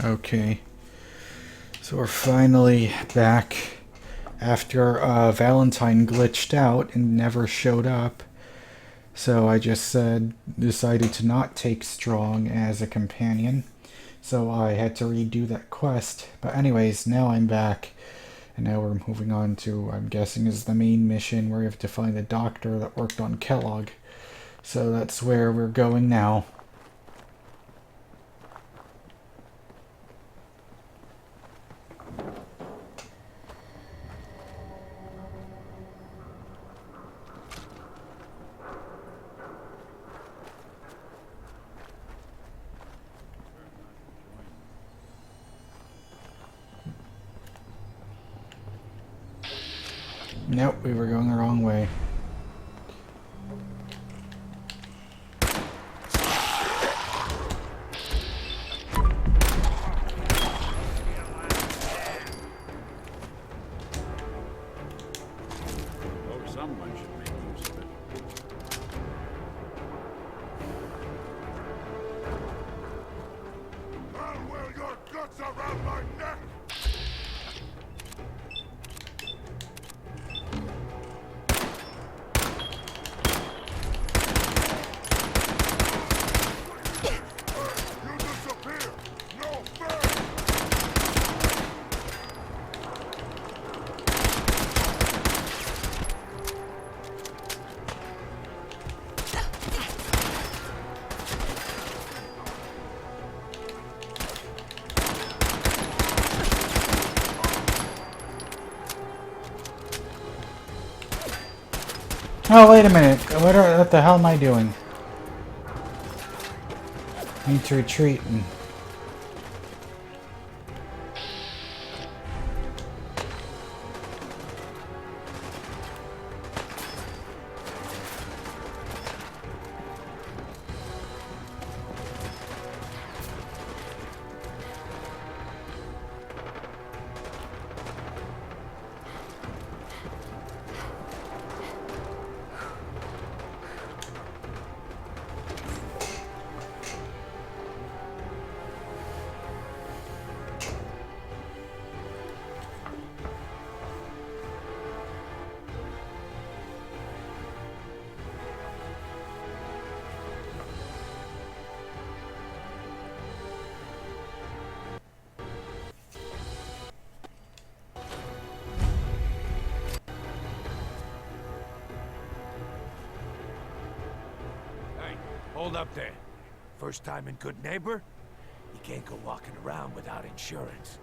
Okay, so we're finally back after Valentine glitched out and never showed up. So I just decided to not take Strong as a companion. So I had to redo that quest. But anyways, now I'm back. And now we're moving on to, I'm guessing, is the main mission where you have to find the doctor that worked on Kellogg. So that's where we're going now. Nope, we were going the wrong way. Someone should make use of it. I'll wear your guts around my neck! You disappear! No fair! Oh, wait a minute. What the hell am I doing? I need to retreat and... Hold up there. First time in Good Neighbor? You can't go walking around without insurance.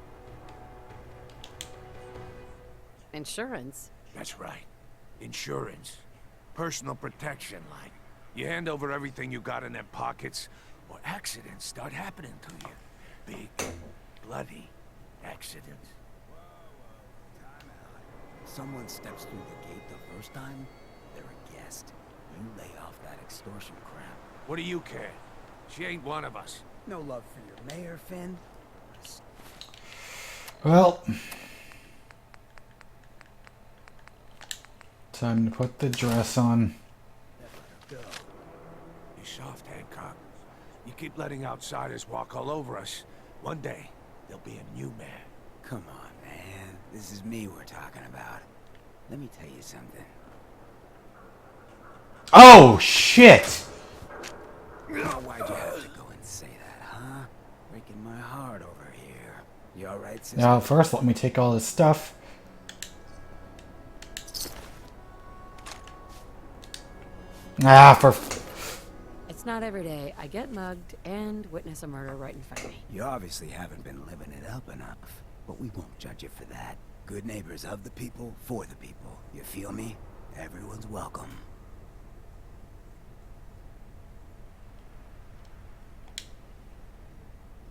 Insurance? That's right. Insurance. Personal protection, like. You hand over everything you got in them pockets, or accidents start happening to you. Big, bloody accidents. Someone steps through the gate the first time, they're a guest. You lay off that extortion crap. What do you care? She ain't one of us. No love for your mayor, Finn? Well... time to put the dress on. Be soft, Hancock. You keep letting outsiders walk all over us. One day, there'll be a new man. Come on, man. This is me we're talking about. Let me tell you something. Oh, shit! Now, why'd you have to go and say that, huh? Breaking my heart over here. You alright, sister? Now, first, let me take all this stuff. Ah, for... It's not every day I get mugged and witness a murder right in front of me. You obviously haven't been living it up enough, but we won't judge you for that. Good neighbors of the people, for the people. You feel me? Everyone's welcome.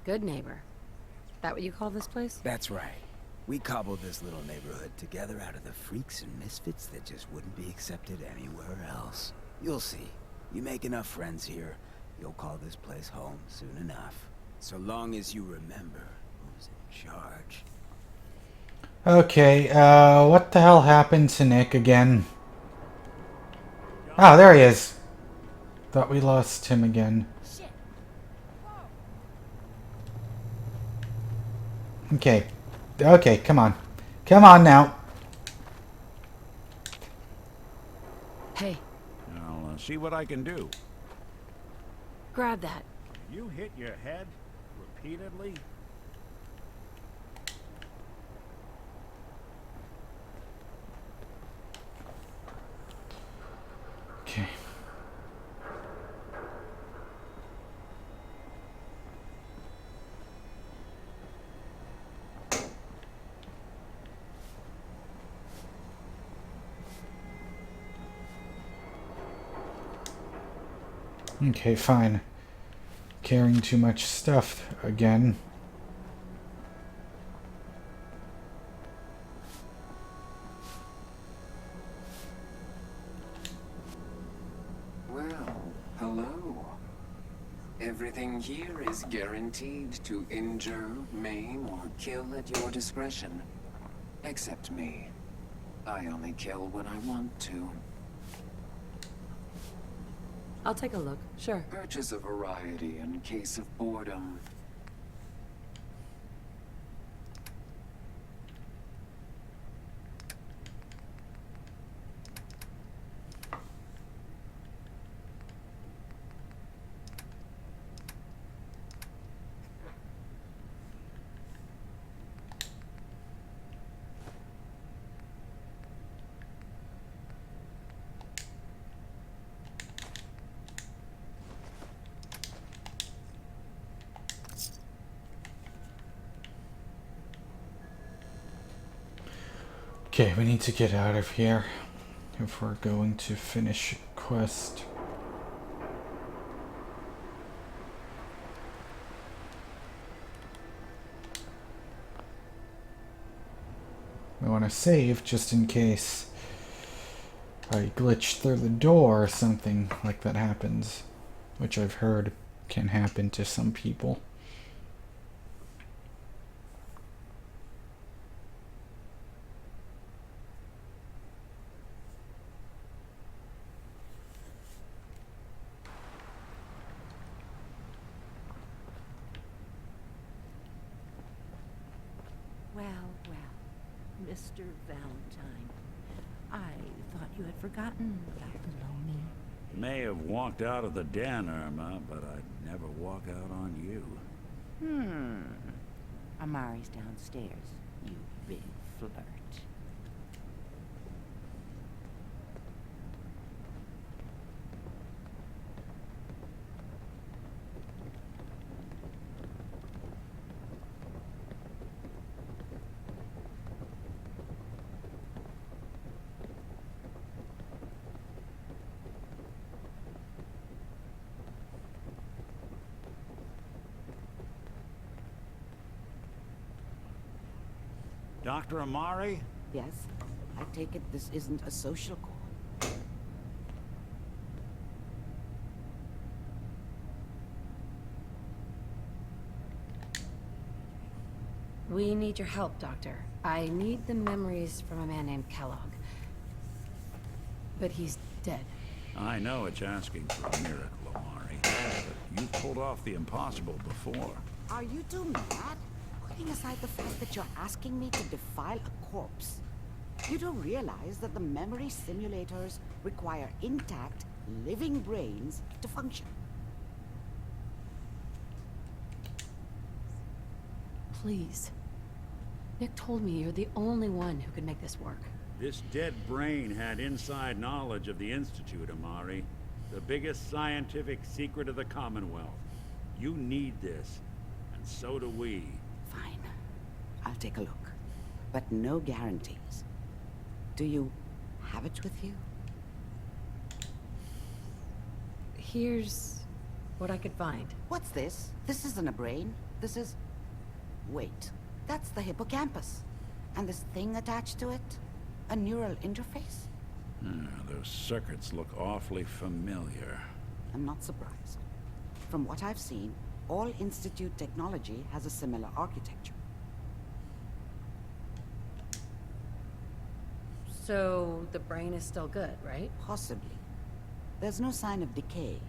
Good neighbor. That what you call this place? That's right. We cobbled this little neighborhood together out of the freaks and misfits that just wouldn't be accepted anywhere else. You'll see. You make enough friends here, you'll call this place home soon enough. So long as you remember who's in charge. Okay, what the hell happened to Nick again? Ah, there he is. Thought we lost him again. Shit. Okay. Okay, come on. Come on now. Hey, I'll see what I can do. grab that. You hit your head repeatedly? Okay. Okay, fine. Carrying too much stuff again. Well, hello. Everything here is guaranteed to injure, maim, or kill at your discretion. Except me. I only kill when I want to. I'll take a look. Sure. Purchase a variety in case of boredom. Okay, we need to get out of here if we're going to finish quest. I want to save just in case I glitch through the door or something like that happens, which I've heard can happen to some people. Well, well, Mr. Valentine. I thought you had forgotten Black Loney. May have walked out of the den, Irma, but I'd never walk out on you. Amari's downstairs, you big flirt. Dr. Amari? Yes, I take it this isn't a social call. We need your help, Doctor. I need the memories from a man named Kellogg. But he's dead. I know it's asking for a miracle, Amari, but you've pulled off the impossible before. Are you two mad? Putting aside the fact that you're asking me to defile a corpse, you do realize that the memory simulators require intact, living brains to function. Please. Nick told me you're the only one who could make this work. This dead brain had inside knowledge of the Institute, Amari. The biggest scientific secret of the Commonwealth. You need this, and so do we. Fine. I'll take a look. But no guarantees. Do you have it with you? Here's what I could find. What's this? This isn't a brain. This is... Wait. That's the hippocampus. And this thing attached to it? A neural interface? Those circuits look awfully familiar. I'm not surprised. From what I've seen, all Institute technology has a similar architecture. So the brain is still good, right? Possibly. There's no sign of decay,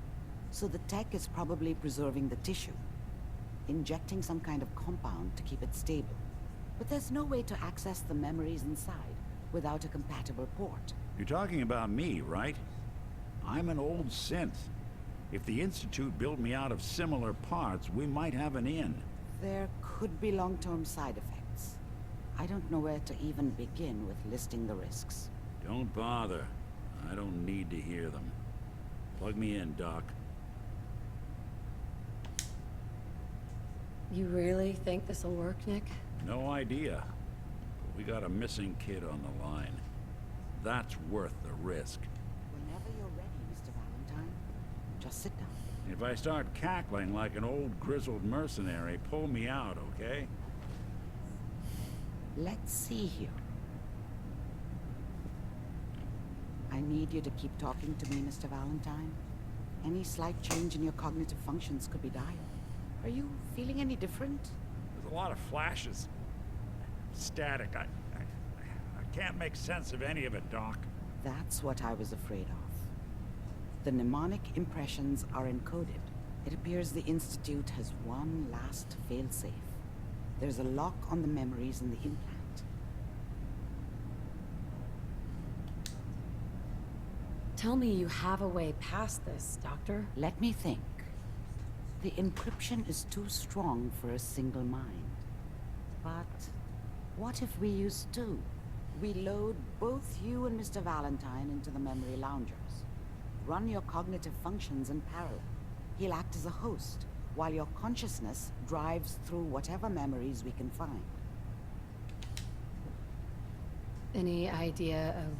so the tech is probably preserving the tissue, injecting some kind of compound to keep it stable. But there's no way to access the memories inside without a compatible port. You're talking about me, right? I'm an old synth. If the Institute built me out of similar parts, we might have an in. There could be long-term side effects. I don't know where to even begin with listing the risks. Don't bother. I don't need to hear them. Plug me in, Doc. You really think this'll work, Nick? No idea. But we got a missing kid on the line. That's worth the risk. Whenever you're ready, Mr. Valentine, just sit down. If I start cackling like an old grizzled mercenary, pull me out, okay? Let's see here. I need you to keep talking to me, Mr. Valentine. Any slight change in your cognitive functions could be dire. Are you feeling any different? There's a lot of flashes. Static. I can't make sense of any of it, Doc. That's what I was afraid of. The mnemonic impressions are encoded. It appears the Institute has one last failsafe. There's a lock on the memories in the implant. Tell me you have a way past this, Doctor. Let me think. The encryption is too strong for a single mind. But what if we use two? We load both you and Mr. Valentine into the memory loungers. Run your cognitive functions in parallel. He'll act as a host, while your consciousness drives through whatever memories we can find. Any idea of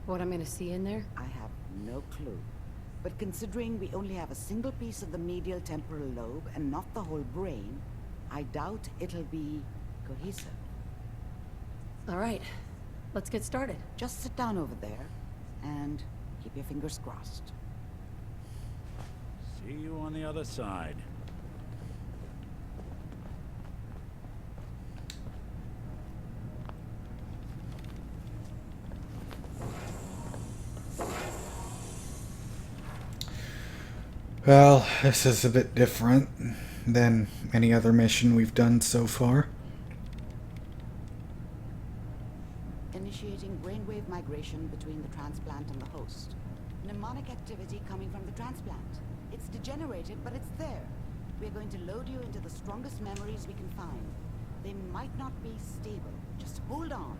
what I'm gonna see in there? I have no clue. But considering we only have a single piece of the medial temporal lobe and not the whole brain, I doubt it'll be cohesive. All right, let's get started. Just sit down over there and keep your fingers crossed. See you on the other side. Well, this is a bit different than any other mission we've done so far. Initiating brainwave migration between the transplant and the host. Mnemonic activity coming from the transplant. It's degenerated, but it's there. We're going to load you into the strongest memories we can find. They might not be stable. Just hold on.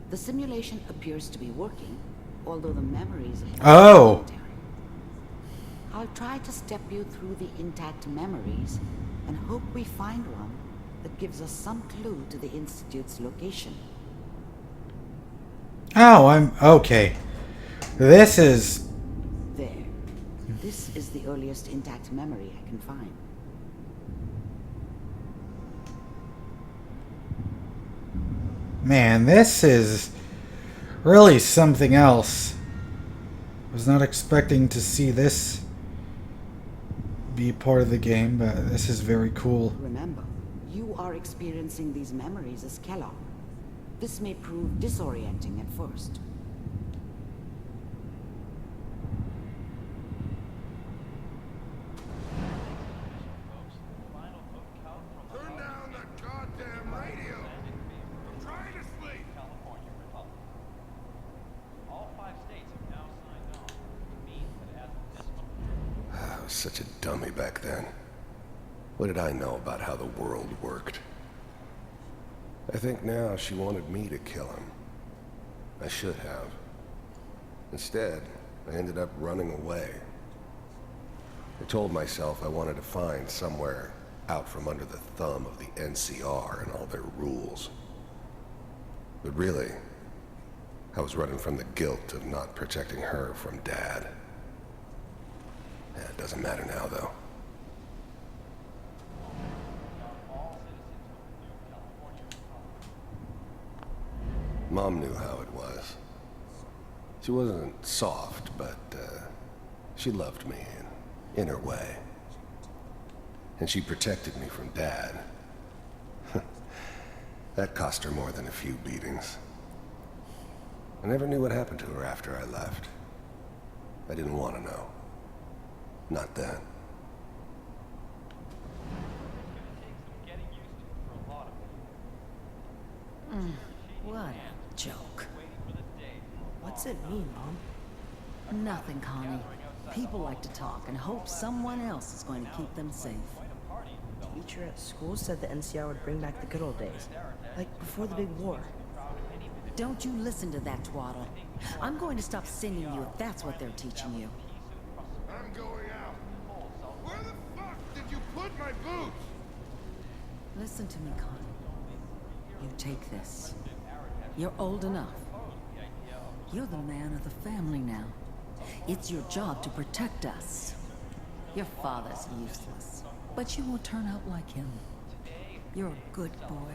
The simulation appears to be working, although the memories are fragmentary. I'll try to step you through the intact memories and hope we find one that gives us some clue to the Institute's location. Oh, I'm okay. This is... There. This is the earliest intact memory I can find. Man, this is really something else. I was not expecting to see this be part of the game, but this is very cool. Remember, you are experiencing these memories as Kellogg. This may prove disorienting at first. Turn down the goddamn radio! I'm trying to sleep! California Republic. All 5 states have now signed on, which means that as of this moment... I was such a dummy back then. What did I know about how the world worked? I think now she wanted me to kill him. I should have. Instead, I ended up running away. I told myself I wanted to find somewhere out from under the thumb of the NCR and all their rules. But really, I was running from the guilt of not protecting her from Dad. It doesn't matter now, though. Mom knew how it was. She wasn't soft, but she loved me, and in her way. And she protected me from Dad. That cost her more than a few beatings. I never knew what happened to her after I left. I didn't want to know. Not then. What a joke. What's it mean, Mom? Nothing, Connie. People like to talk and hope someone else is going to keep them safe. Teacher at school said the NCR would bring back the good old days. Like before the big war. Don't you listen to that twaddle. I'm going to stop singing you if that's what they're teaching you. I'm going out. Where the fuck did you put my boots? Listen to me, Connie. You take this. You're old enough. You're the man of the family now. It's your job to protect us. Your father's useless, but you won't turn out like him. You're a good boy.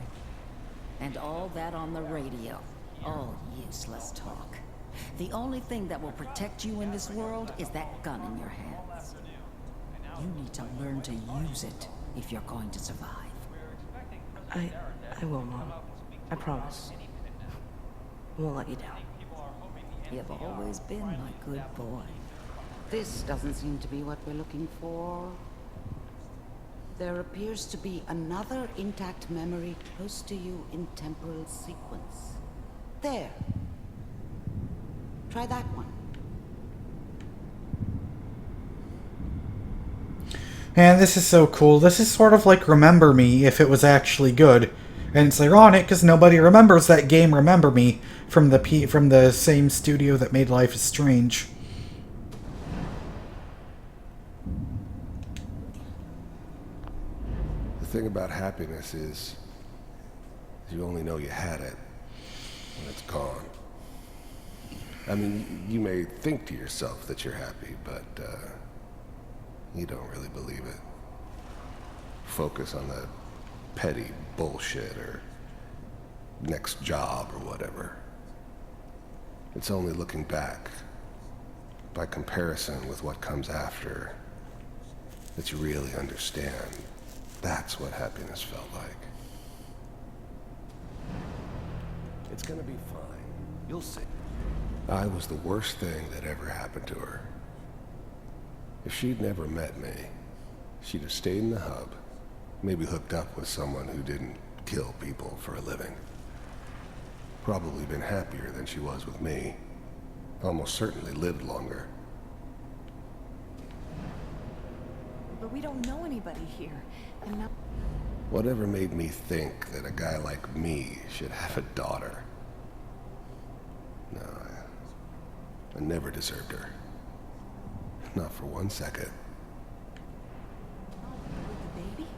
And all that on the radio. All useless talk. The only thing that will protect you in this world is that gun in your hands. You need to learn to use it if you're going to survive. I will, Mom. I promise. I won't let you down. You've always been my good boy. This doesn't seem to be what we're looking for. There appears to be another intact memory close to you in temporal sequence. There. Try that one. Man, this is so cool. This is sort of like Remember Me if it was actually good. And it's ironic because nobody remembers that game Remember Me from the same studio that made Life is Strange. The thing about happiness is you only know you had it when it's gone. I mean, you may think to yourself that you're happy, but you don't really believe it. Focus on the petty bullshit or next job or whatever. It's only looking back, by comparison with what comes after, that you really understand. That's what happiness felt like. It's gonna be fine. You'll see. I was the worst thing that ever happened to her. If she'd never met me, she'd have stayed in the hub, maybe hooked up with someone who didn't kill people for a living. Probably been happier than she was with me. Almost certainly lived longer. But we don't know anybody here, and now... Whatever made me think that a guy like me should have a daughter? No, I never deserved her. Not for 1 second. The baby?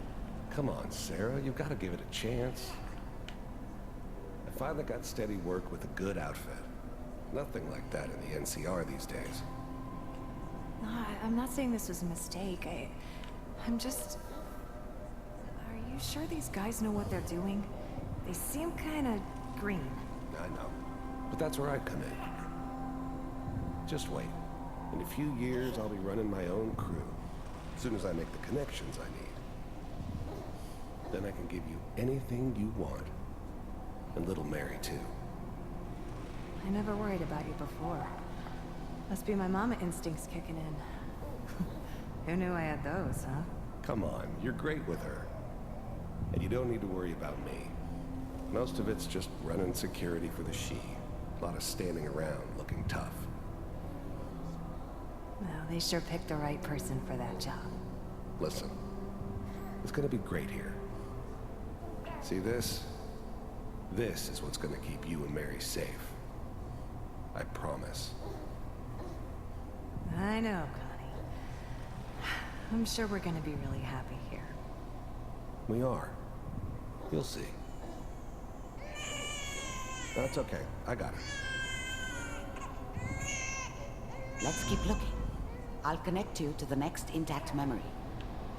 Come on, Sarah, you've got to give it a chance. I finally got steady work with a good outfit. Nothing like that in the NCR these days. No, I'm not saying this was a mistake. I'm just... Are you sure these guys know what they're doing? They seem kind of green. I know, but that's where I come in. Just wait. In a few years, I'll be running my own crew. As soon as I make the connections I need. Then I can give you anything you want. And little Mary, too. I never worried about you before. Must be my mama instincts kicking in. Who knew I had those, huh? Come on, you're great with her. And you don't need to worry about me. Most of it's just running security for the she. A lot of standing around looking tough. Well, they sure picked the right person for that job. Listen, it's gonna be great here. See this? This is what's gonna keep you and Mary safe. I promise. I know, Connie. I'm sure we're gonna be really happy here. We are. You'll see. That's okay. I got it. Let's keep looking. I'll connect you to the next intact memory.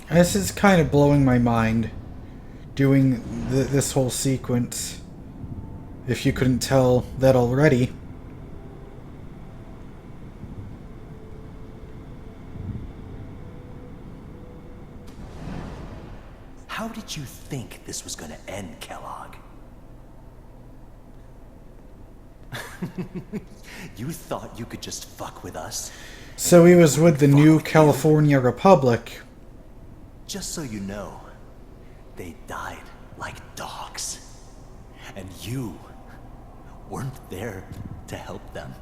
This is kind of blowing my mind, doing this whole sequence. If you couldn't tell that already. How did you think this was gonna end, Kellogg? You thought you could just fuck with us? So he was with the new California Republic. Just so you know, they died like dogs. And you weren't there to help them.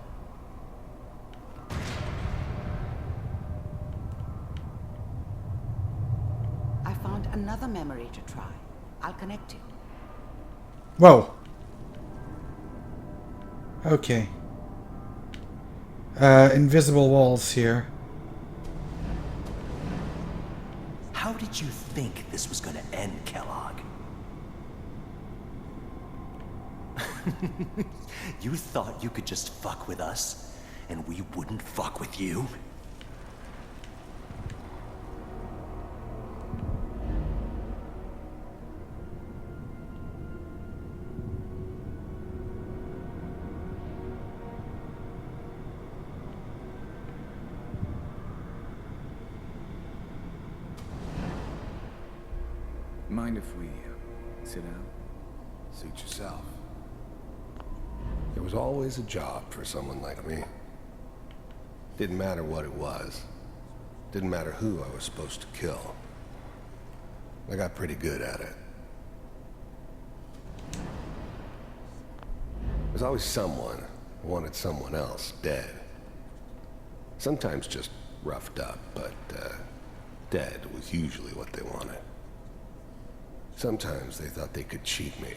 I found another memory to try. I'll connect you. Whoa. Okay. Invisible walls here. How did you think this was gonna end, Kellogg? You thought you could just fuck with us, and we wouldn't fuck with you? Mind if we sit down? Suit yourself. There was always a job for someone like me. Didn't matter what it was. Didn't matter who I was supposed to kill. I got pretty good at it. There's always someone who wanted someone else dead. Sometimes just roughed up, but dead was usually what they wanted. Sometimes they thought they could cheat me.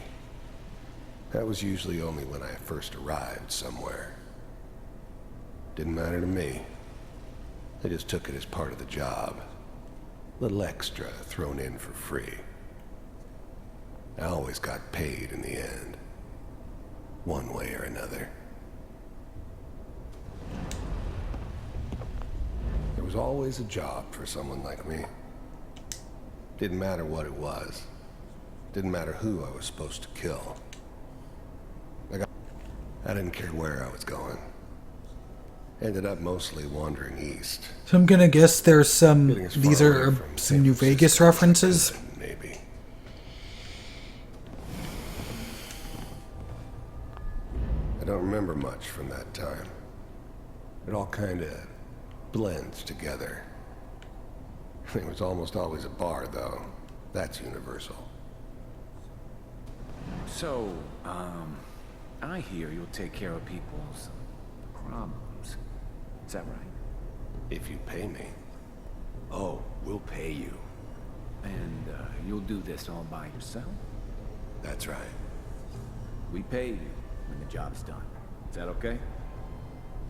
That was usually only when I first arrived somewhere. Didn't matter to me. They just took it as part of the job. A little extra thrown in for free. I always got paid in the end. One way or another. There was always a job for someone like me. Didn't matter what it was. Didn't matter who I was supposed to kill. I didn't care where I was going. Ended up mostly wandering east. So I'm gonna guess there's some. These are some New Vegas references. Maybe. I don't remember much from that time. It all kind of blends together. There was almost always a bar, though. That's universal. So, I hear you'll take care of people's problems. Is that right? If you pay me. Oh, we'll pay you. And, you'll do this all by yourself? That's right. We pay you when the job's done. Is that okay?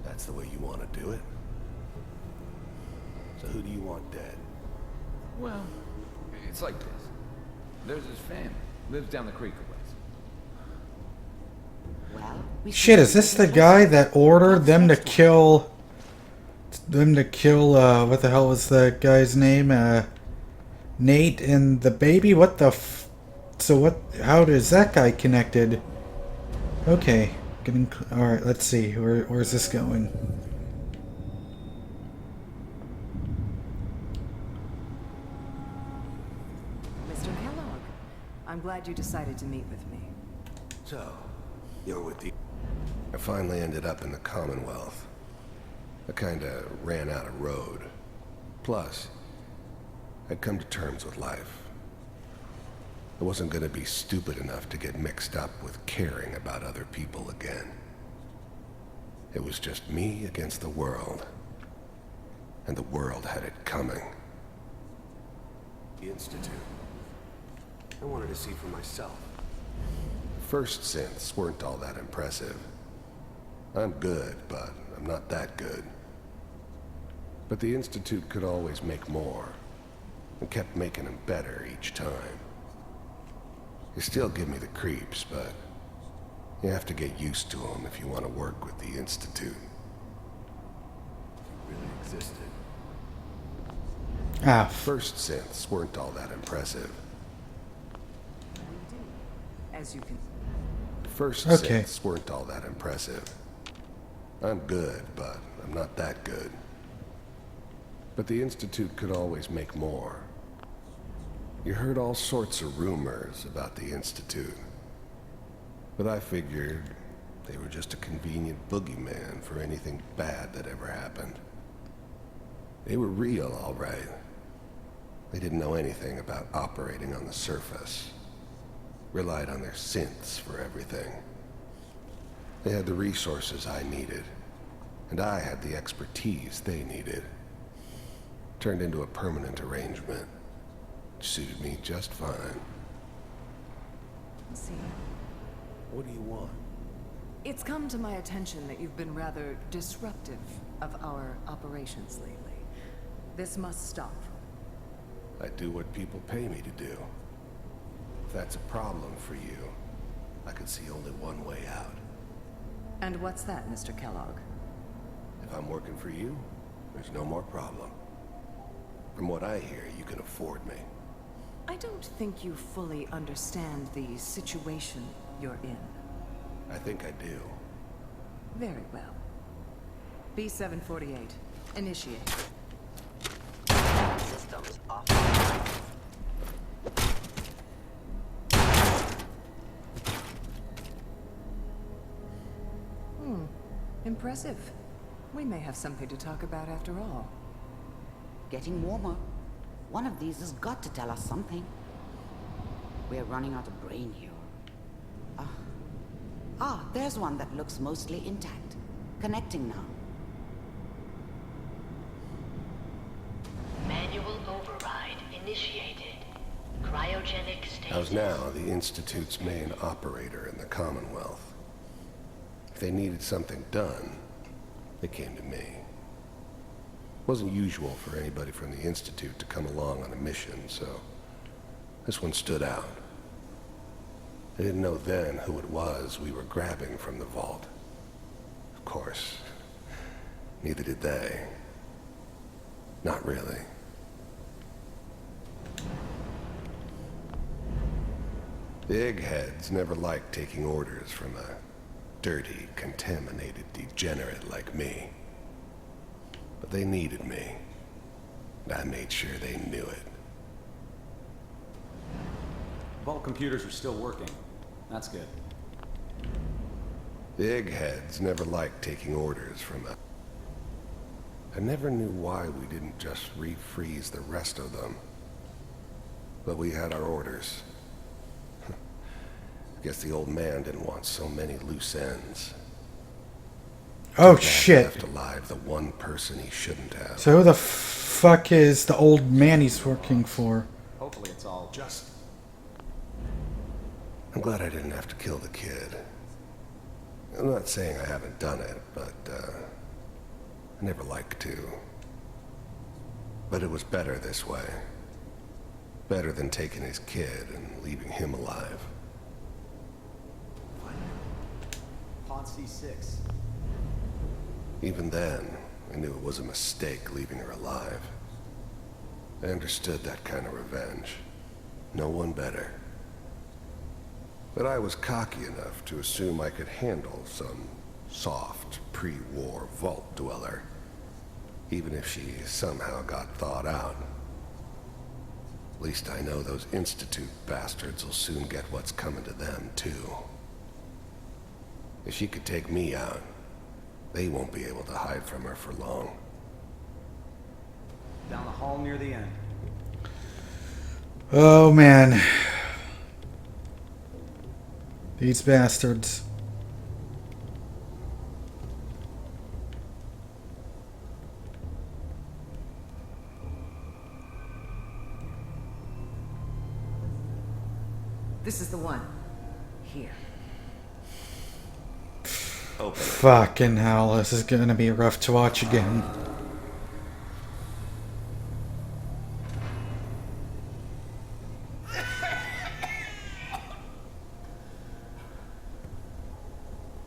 That's the way you want to do it? So who do you want dead? Well, it's like this. There's this family. Lives down the creek a ways. Well, Shit, is this the guy that ordered them to kill... what the hell was the guy's name? Nate and the baby? What the So what, how is that guy connected? Okay, alright, let's see, where's this going? Mr. Kellogg, I'm glad you decided to meet with me. So, you're with the... I finally ended up in the Commonwealth. I kinda ran out of road. Plus, I'd come to terms with life. I wasn't gonna be stupid enough to get mixed up with caring about other people again. It was just me against the world. And the world had it coming. The Institute. I wanted to see for myself. First synths weren't all that impressive. I'm good, but I'm not that good. But the Institute could always make more, and kept making them better each time. They still give me the creeps, but you have to get used to them if you want to work with the Institute. It really existed. First synths weren't all that impressive. As you can... First synths weren't all that impressive. I'm good, but I'm not that good. But the Institute could always make more, You heard all sorts of rumors about the Institute. But I figured they were just a convenient boogeyman for anything bad that ever happened. They were real, all right. They didn't know anything about operating on the surface. Relied on their synths for everything. They had the resources I needed, and I had the expertise they needed. Turned into a permanent arrangement. Suited me just fine. See, What do you want? it's come to my attention that you've been rather disruptive of our operations lately. This must stop. I do what people pay me to do. If that's a problem for you, I could see only one way out. And what's that, Mr. Kellogg? If I'm working for you, there's no more problem. From what I hear, you can afford me. I don't think you fully understand the situation you're in. I think I do. Very well. B-748, initiate. Systems off. Impressive. We may have something to talk about after all. Getting warmer. One of these has got to tell us something. We're running out of brain here. There's one that looks mostly intact. Connecting now. Manual override initiated. Cryogenic state. I was now the Institute's main operator in the Commonwealth. If they needed something done, they came to me. It wasn't usual for anybody from the Institute to come along on a mission, so this one stood out. I didn't know then who it was we were grabbing from the vault. Of course, neither did they. Not really. The eggheads never liked taking orders from a dirty, contaminated degenerate like me. But they needed me, and I made sure they knew it. Vault computers are still working. That's good. The eggheads never liked taking orders from a... I never knew why we didn't just refreeze the rest of them. But we had our orders. Guess the old man didn't want so many loose ends. Oh, Dad shit. left alive the one person he shouldn't have. So who the fuck is the old man he's working for? Hopefully it's all just... I'm glad I didn't have to kill the kid. I'm not saying I haven't done it, but, I never like to. But it was better this way. Better than taking his kid and leaving him alive. Pod C6. Even then, I knew it was a mistake leaving her alive. I understood that kind of revenge. No one better. But I was cocky enough to assume I could handle some soft, pre-war vault dweller, even if she somehow got thawed out. At least I know those Institute bastards will soon get what's coming to them, too. If she could take me out, they won't be able to hide from her for long. Down the hall near the end. Oh, man. These bastards. This is the one. Here. Open it. Fucking hell, this is gonna be rough to watch again.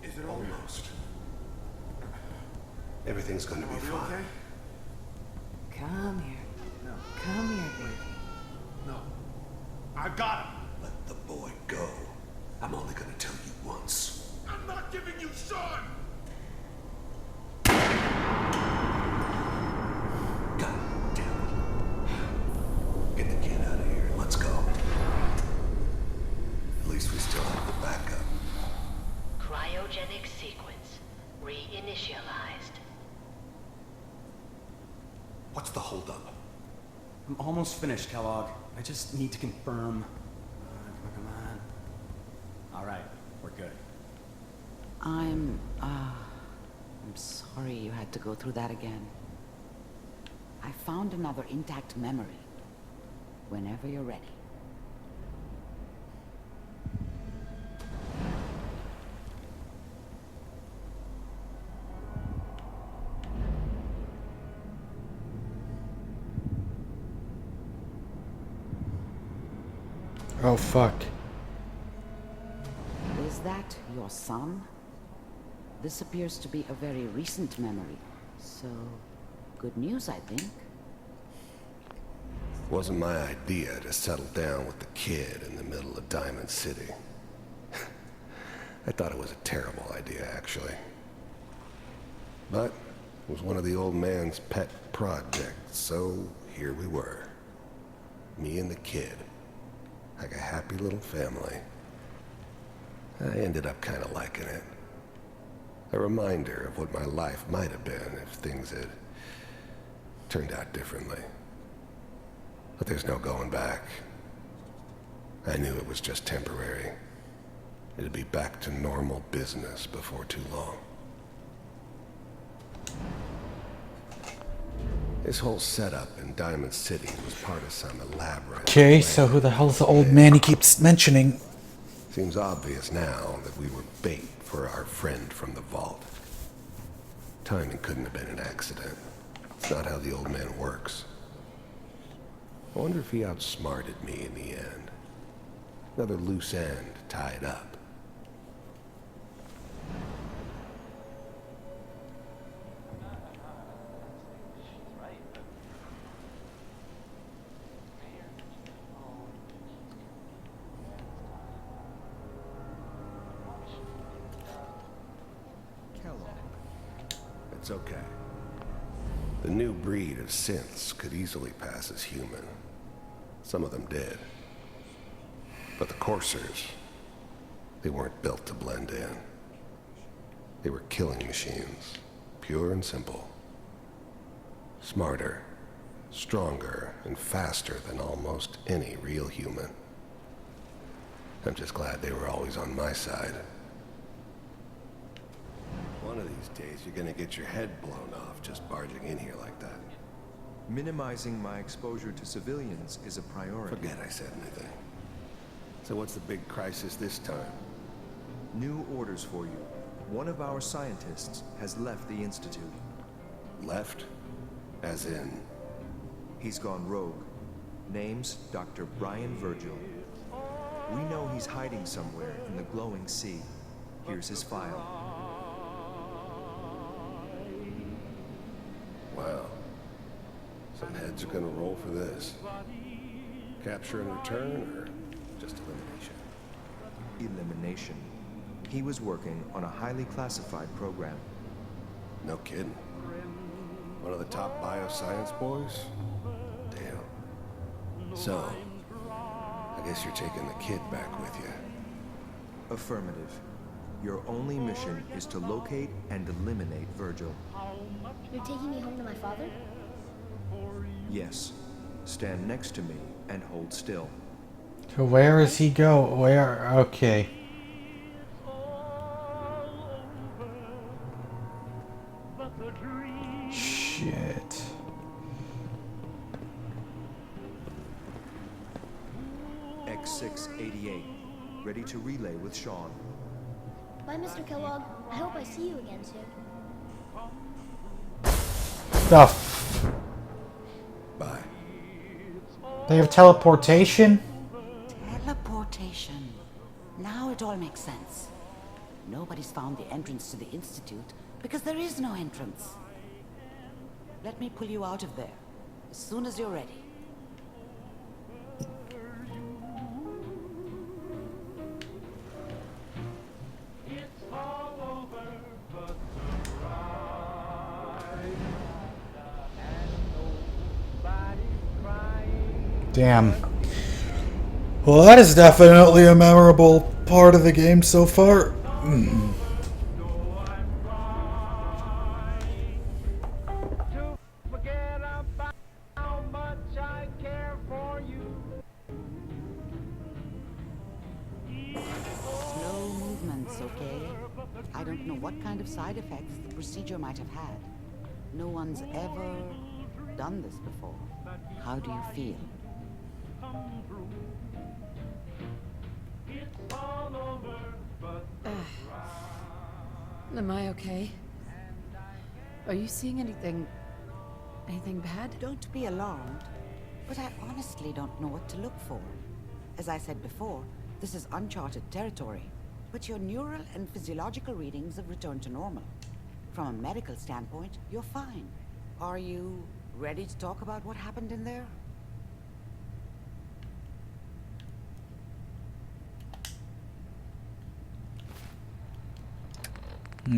Is it almost? Everything's gonna be fine. Okay? Come here. No. Come here, baby. No. I've got him. Let the boy go. I'm only gonna tell you once. I'm not giving you Sean! God damn it. Get the kid out of here. Let's go. almost finished, Kellogg. I just need to confirm. Come on. All right, we're good. I'm sorry you had to go through that again. I found another intact memory. Whenever you're ready. Oh, fuck. Is that your son? This appears to be a very recent memory. So, good news, I think. Wasn't my idea to settle down with the kid in the middle of Diamond City. I thought it was a terrible idea, actually. But it was one of the old man's pet projects, so here we were. Me and the kid. Like a happy little family. I ended up kind of liking it. A reminder of what my life might have been if things had turned out differently. But there's no going back. I knew it was just temporary. It'd be back to normal business before too long. This whole setup in Diamond City was part of some elaborate... Okay, so who the hell's the old man he keeps mentioning? Seems obvious now that we were bait for our friend from the vault. Timing couldn't have been an accident. It's not how the old man works. I wonder if he outsmarted me in the end. Another loose end tied up. It's okay. The new breed of synths could easily pass as human. Some of them did. But the coursers, they weren't built to blend in. They were killing machines, pure and simple. Smarter, stronger, and faster than almost any real human. I'm just glad they were always on my side. One of these days, you're gonna get your head blown off just barging in here like that. Minimizing my exposure to civilians is a priority. Forget I said anything. So what's the big crisis this time? New orders for you. One of our scientists has left the Institute. Left? As in? He's gone rogue. Name's Dr. Brian Virgil. We know he's hiding somewhere in the glowing sea. Here's his file. Wow. Some heads are gonna roll for this. Capture and return, or just elimination? Elimination. He was working on a highly classified program. No kidding. One of the top bioscience boys? Damn. So, I guess you're taking the kid back with you. Affirmative. Your only mission is to locate and eliminate Virgil. You're taking me home to my father? Yes. Stand next to me and hold still. So where does he go? Where? Okay. Shit. X688. Ready to relay with Sean. Bye, Mr. Kellogg. I hope I see you again soon. Stuff. Bye. They have teleportation? Teleportation. Now it all makes sense. Nobody's found the entrance to the Institute because there is no entrance. Let me pull you out of there as soon as you're ready. Damn. Well, that is definitely a memorable part of the game so far. I don't know what kind of side effects the procedure might have had. No one's ever done this before. How do you feel? Am I okay? Are you seeing anything bad? Don't be alarmed, but I honestly don't know what to look for. As I said before, this is uncharted territory, but your neural and physiological readings have returned to normal. From a medical standpoint, you're fine. Are you ready to talk about what happened in there?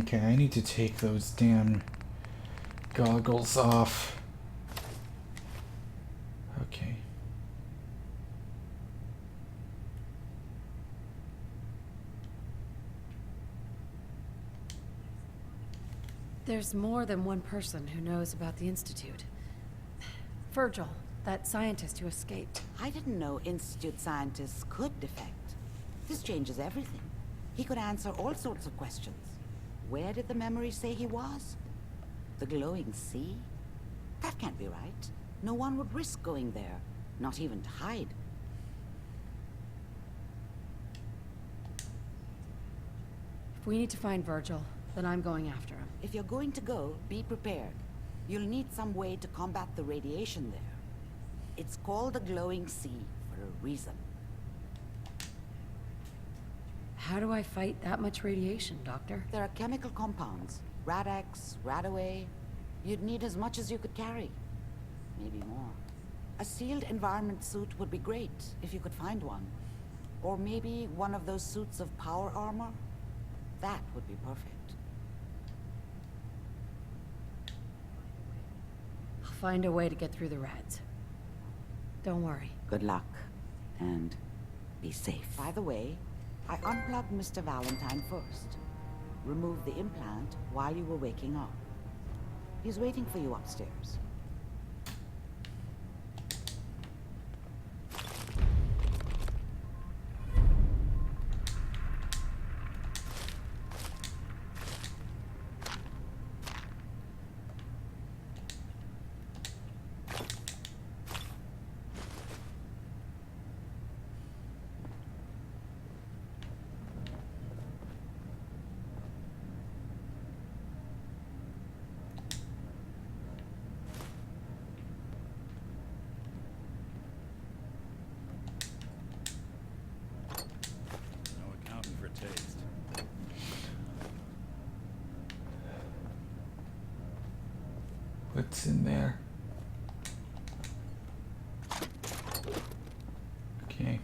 Okay, I need to take those damn goggles off. Okay. There's more than one person who knows about the Institute. Virgil, that scientist who escaped. I didn't know Institute scientists could defect. This changes everything. He could answer all sorts of questions. Where did the memory say he was? The glowing sea? That can't be right. No one would risk going there, not even to hide. If we need to find Virgil, then I'm going after him. If you're going to go, be prepared. You'll need some way to combat the radiation there. It's called the glowing sea for a reason. How do I fight that much radiation, Doctor? There are chemical compounds. Rad-X, Radaway. You'd need as much as you could carry. Maybe more. A sealed environment suit would be great, if you could find one. Or maybe one of those suits of power armor. That would be perfect. I'll find a way to get through the rads. Don't worry. Good luck. And be safe. By the way, I unplugged Mr. Valentine first. Removed the implant while you were waking up. He's waiting for you upstairs. What's in there? Okay.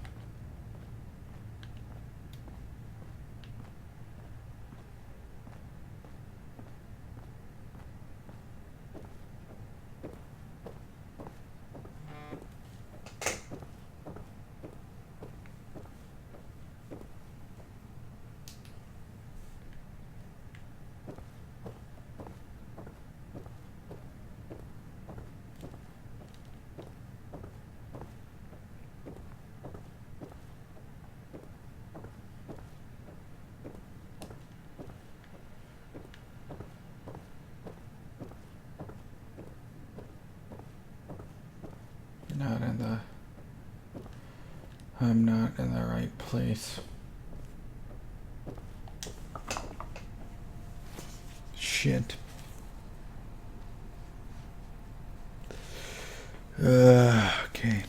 I'm not in the right place. Shit. Okay.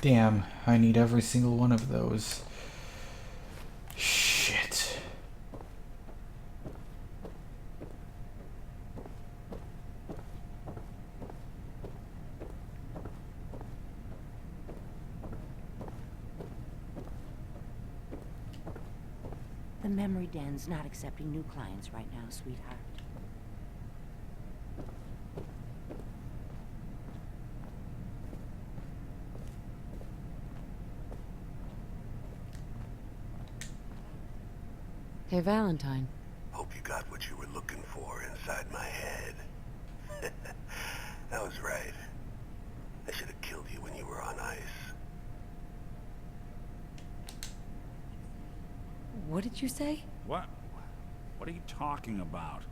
Damn, I need every single one of those. Shit. The memory den's not accepting new clients right now, sweetheart. Hey, Valentine. Hope you got what you were looking for inside my head. That was right. I should have killed you when you were on ice. What did you say? What? What are you talking about?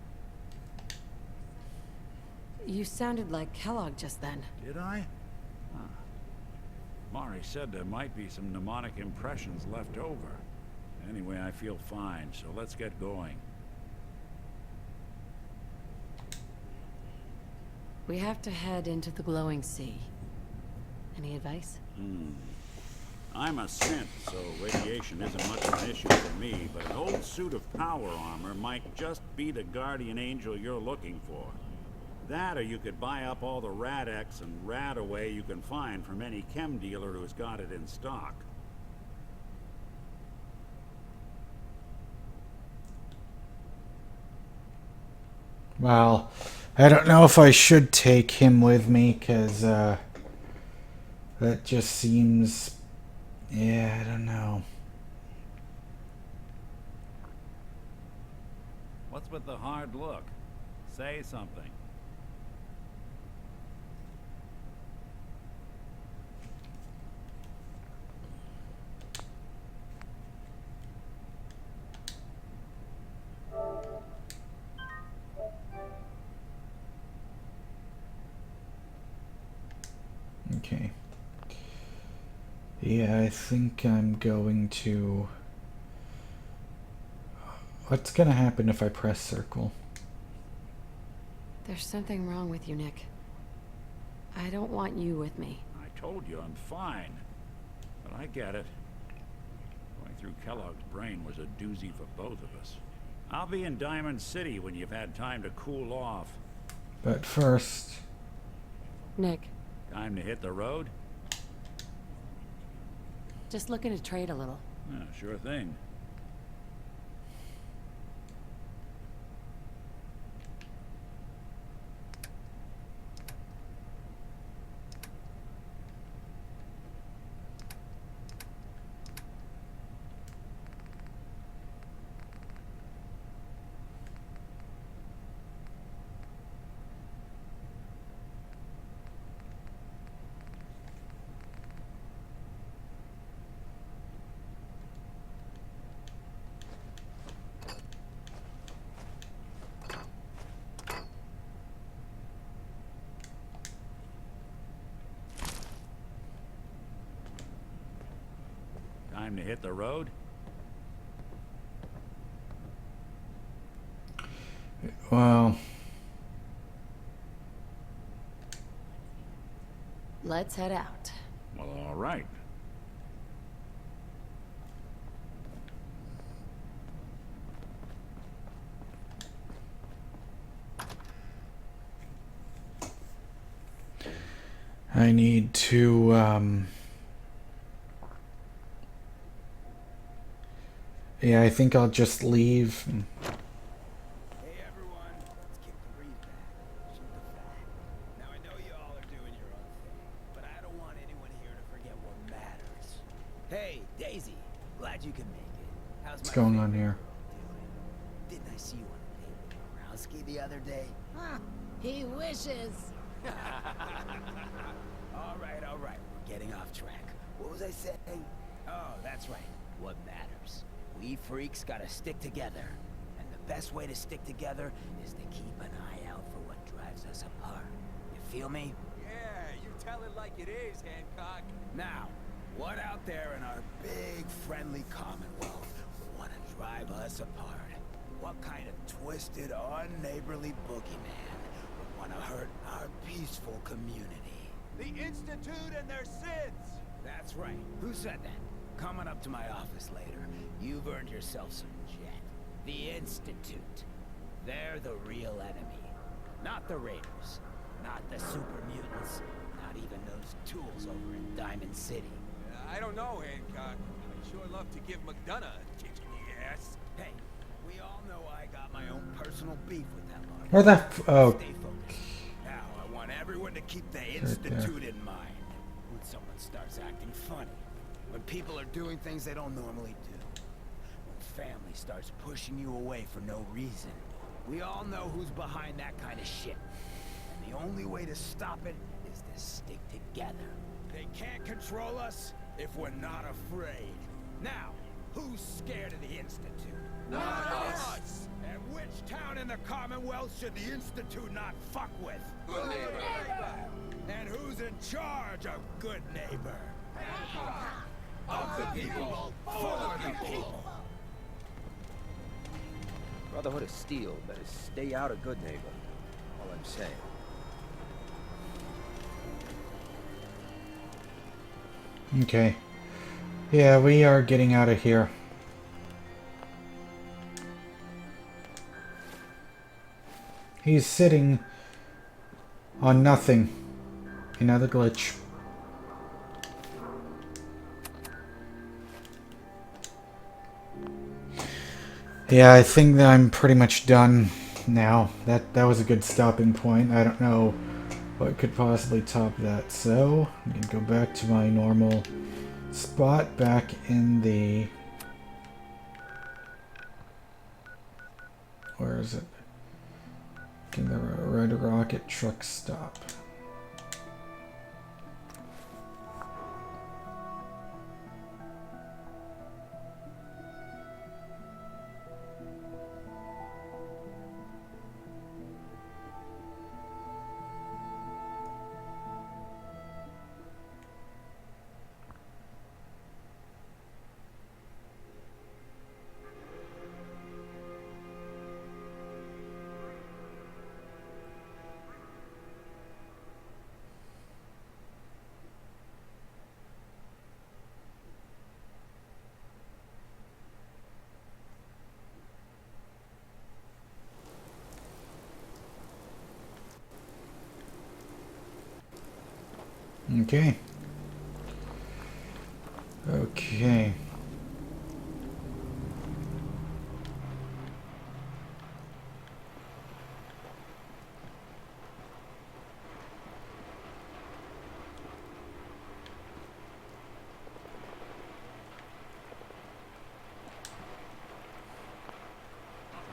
You sounded like Kellogg just then. Did I? Huh. Mari said there might be some mnemonic impressions left over. Anyway, I feel fine, so let's get going. We have to head into the glowing sea. Any advice? I'm a synth, so radiation isn't much of an issue for me, but an old suit of power armor might just be the guardian angel you're looking for. That, or you could buy up all the Rad-X and Rad-Away you can find from any chem dealer who's got it in stock. Well, I don't know if I should take him with me, because that just seems... Yeah, I don't know. What's with the hard look? Say something. Okay. Yeah, I think I'm going to... What's gonna happen if I press circle? There's something wrong with you, Nick. I don't want you with me. I told you I'm fine. But I get it. Going through Kellogg's brain was a doozy for both of us. I'll be in Diamond City when you've had time to cool off. But first... Nick. Time to hit the road? Just looking to trade a little. Yeah, sure thing. Time to hit the road? Well... Let's head out. Well, all right. I need to, yeah, I think I'll just leave. Hey everyone, let's kick the breeze back. Shoot the flag. Now I know you all are doing your own thing, but I don't want anyone here to forget what matters. Hey, Daisy, glad you can make it. How's What's my going on favorite here? doing? Didn't I see you on a date with Borowski the other day? Huh, he wishes. All right, we're getting off track. What was I saying? Oh, that's right. What matters? We freaks gotta stick together. And the best way to stick together is to keep an eye out for what drives us apart. You feel me? Yeah, you tell it like it is, Hancock. Now, what out there in our big, friendly Commonwealth would want to drive us apart? What kind of twisted, unneighborly boogeyman would want to hurt our peaceful community? The Institute and their sins! That's right. Who said that? Coming up to my office later, you've earned yourself some jet. The Institute. They're the real enemy. Not the Raiders. Not the super mutants. Not even those tools over in Diamond City. I don't know, Hancock. I'd sure love to give McDonough a kick in the ass. Hey, know I got my own personal beef with that lot. Where the oh. Stay focused. Now I want everyone to keep the Right Institute there. in mind. When someone starts acting funny. When people are doing things they don't normally do. When family starts pushing you away for no reason. We all know who's behind that kind of shit. And the only way to stop it is to stick together. They can't control us if we're not afraid. Now, who's scared of the Institute? None of us! And which town in the Commonwealth should the Institute not fuck with? Good neighbor! And who's in charge of good neighbor? Of the people, for the people! Brotherhood of Steel better stay out of Good Neighbor. All I'm saying. Okay. Yeah, we are getting out of here. He's sitting on nothing. Another glitch. Yeah, I think that I'm pretty much done now. That was a good stopping point. I don't know what could possibly top that. So, I'm going to go back to my normal spot back in the... Where is it? In the Red Rocket truck stop. Okay. Okay.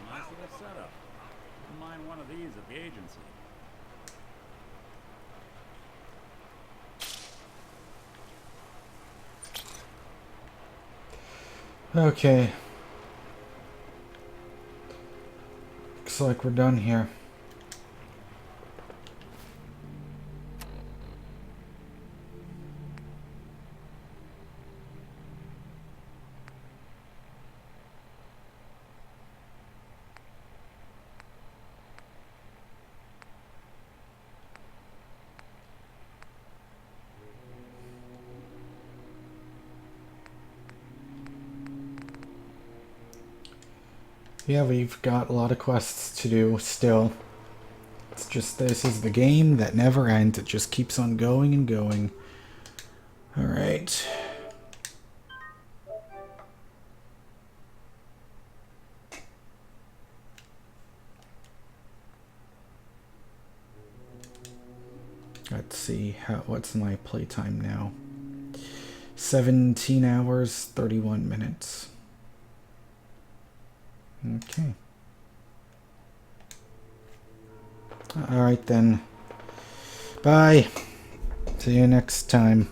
Nice little setup. Wouldn't mind one of these at the agency. Okay. Looks like we're done here. Yeah, we've got a lot of quests to do still. It's just this is the game that never ends. It just keeps on going and going. Alright. Let's see, what's my playtime now? 17 hours, 31 minutes. Okay. Alright then. Bye. See you next time.